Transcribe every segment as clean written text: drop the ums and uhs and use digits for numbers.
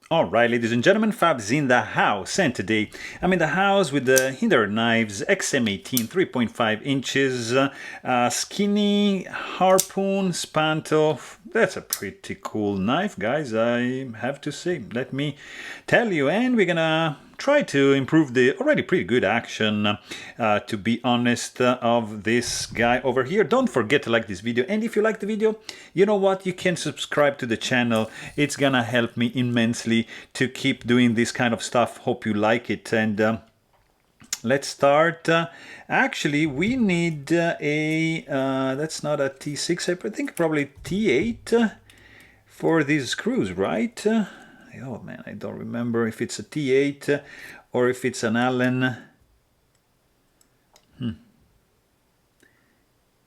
Alright, ladies and gentlemen, Fab's in the house, and today I'm in the house with the Hinderer Knives XM18 3.5 inches, skinny harpoon spanto. That's a pretty cool knife, guys, I have to say, let me tell you. And we're gonna try to improve the already pretty good action, to be honest, of this guy over here. Don't forget to like this video, and if you like the video, you know what, you can subscribe to the channel. It's gonna help me immensely to keep doing this kind of stuff. Hope you like it. And let's start. Actually, we need that's not a T6, I think probably T8 for these screws, right? Oh man, I don't remember if it's a T8 or if it's an Allen.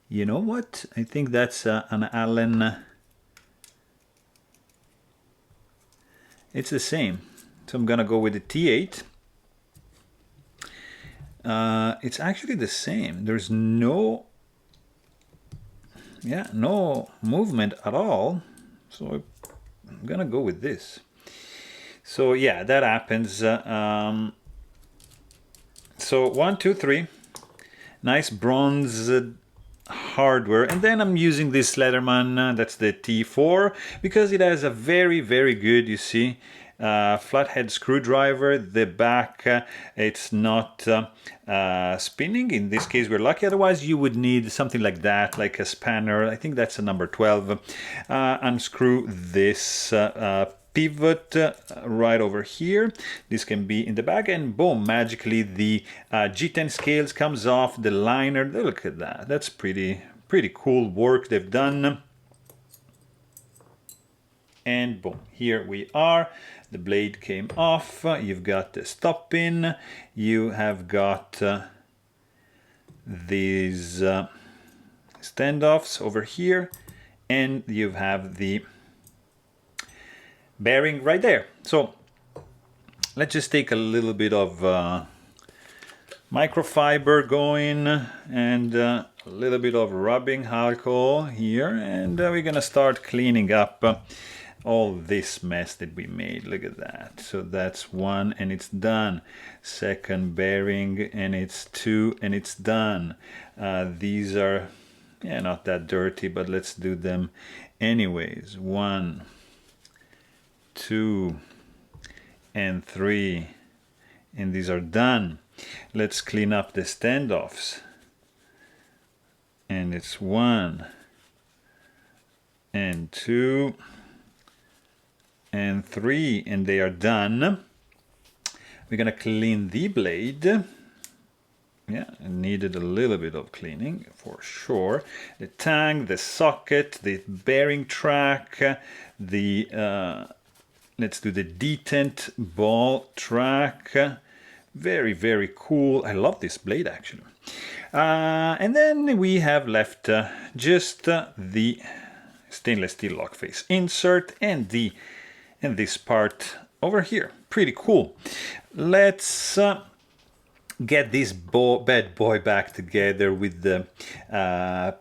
You know what? I think that's an Allen. It's the same. So I'm gonna go with the T8. It's actually the same. There's no movement at all. So I'm gonna go with this. So yeah, that happens. So 1, 2, 3, nice bronze hardware, and then I'm using this Leatherman, that's the T4, because it has a very good, you see, flathead screwdriver. The back, it's not spinning. In this case we're lucky, otherwise you would need something like that, like a spanner. I think that's a number 12. Unscrew this pivot right over here. This can be in the back, and boom, magically the G10 scales comes off, the liner. Look at that, that's pretty cool work they've done. And boom, here we are. The blade came off. You've got the stop pin, you have got these standoffs over here, and you have the bearing right there. So let's just take a little bit of microfiber going, and a little bit of rubbing alcohol here, and we're gonna start cleaning up all this mess that we made. Look at that. So that's one, and it's done. Second bearing, and it's two, and it's done. These are not that dirty, but let's do them anyways. 1, 2, and 3, and these are done. Let's clean up the standoffs, and it's 1 and 2 and 3, and they are done. We're gonna clean the blade. Yeah, it needed a little bit of cleaning for sure. The tang, the socket, the bearing track, the let's do the detent ball track. Very cool. I love this blade actually. And then we have left just the stainless steel lock face insert and this part over here. Pretty cool. Let's get this bad boy back together with the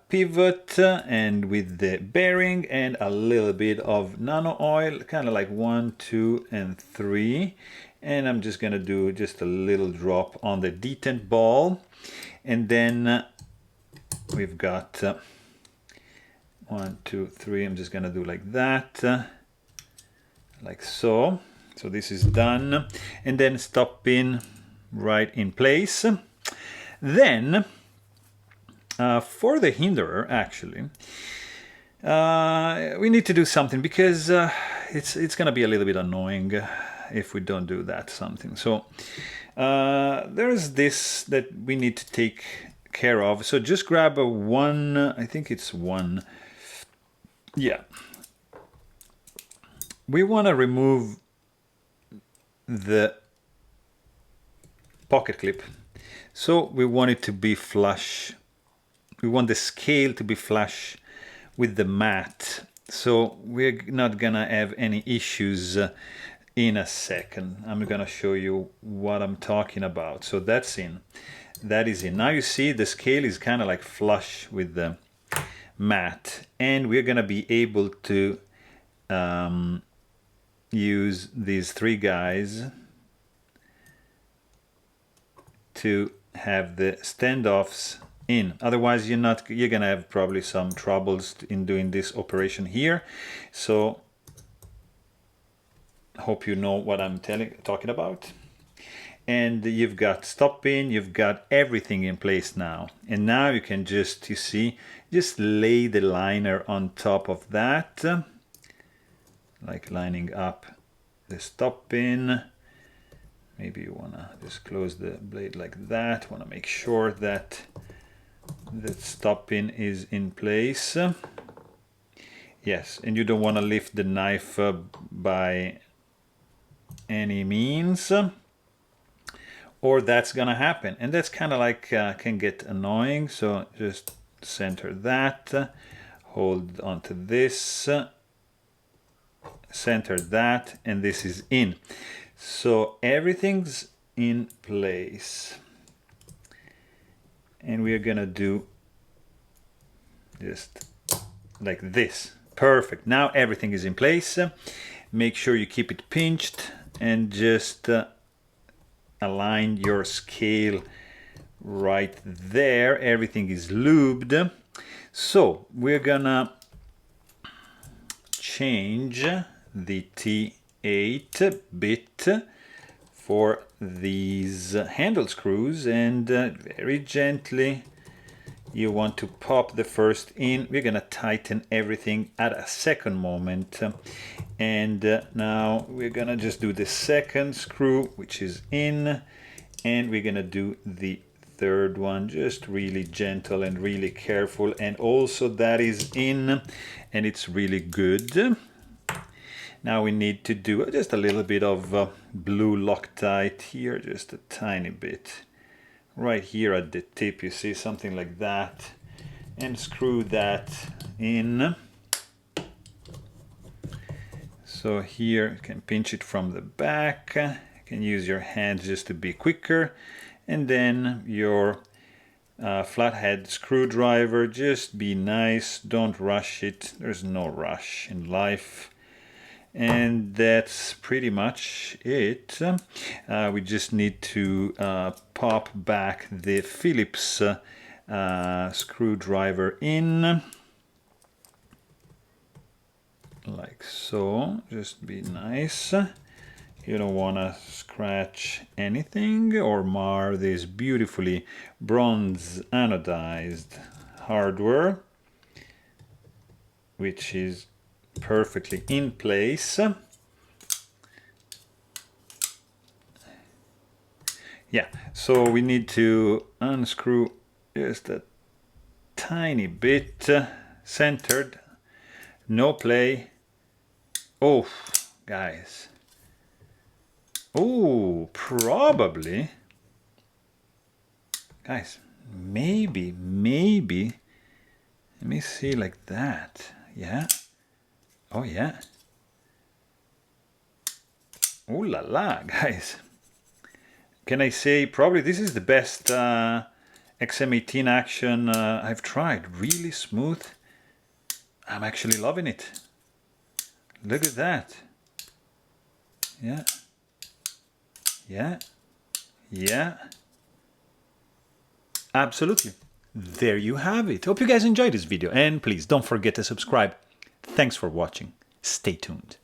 pivot and with the bearing and a little bit of nano oil, kind of like 1, 2, and 3. And I'm just gonna do just a little drop on the detent ball, and then we've got 1, 2, 3. I'm just gonna do like that, like so. So this is done, and then stop pin right in place. Then for the Hinderer, actually, we need to do something, because it's gonna be a little bit annoying if we don't do that something. So there's this that we need to take care of. So just grab a 1, I think it's 1. Yeah, we want to remove the pocket clip. So we want it to be flush. We want the scale to be flush with the mat. So we're not gonna have any issues in a second. I'm gonna show you what I'm talking about. So that's in. That is in. Now you see the scale is kind of like flush with the mat, and we're gonna be able to use these three guys to have the standoffs in. Otherwise you're gonna have probably some troubles in doing this operation here. So hope you know what I'm talking about. And you've got stop pin, you've got everything in place now. And now you can just, you see, just lay the liner on top of that, like lining up the stop pin. Maybe you wanna just close the blade like that. Wanna make sure that the stop pin is in place. Yes, and you don't wanna lift the knife by any means, or that's gonna happen, and that's kind of like can get annoying. So just center that, hold onto this, center that, and this is in. So everything's in place, and we're gonna do just like this. Perfect. Now everything is in place. Make sure you keep it pinched and just align your scale right there. Everything is lubed. So we're gonna change the T8 bit for these handle screws, and very gently you want to pop the first in. We're gonna tighten everything at a second moment, and now we're gonna just do the second screw, which is in, and we're gonna do the third one, just really gentle and really careful, and also that is in, and it's really good. Now we need to do just a little bit of blue Loctite here, just a tiny bit right here at the tip, you see, something like that, and screw that in. So here you can pinch it from the back, you can use your hands just to be quicker, and then your flathead screwdriver, just be nice, don't rush it, there's no rush in life. And that's pretty much it. We just need to pop back the Phillips screwdriver in, like so. Just be nice. You don't want to scratch anything or mar this beautifully bronze anodized hardware, which is perfectly in place. Yeah, so we need to unscrew just a tiny bit, centered, no play. Oh, guys. Oh, probably. Guys, maybe, let me see, like that. Yeah. Oh yeah. Ooh la la, guys. Can I say probably this is the best XM18 action I've tried. Really smooth. I'm actually loving it. Look at that. Yeah. Yeah. Yeah. Absolutely. There you have it. Hope you guys enjoyed this video, and please don't forget to subscribe. Thanks for watching. Stay tuned.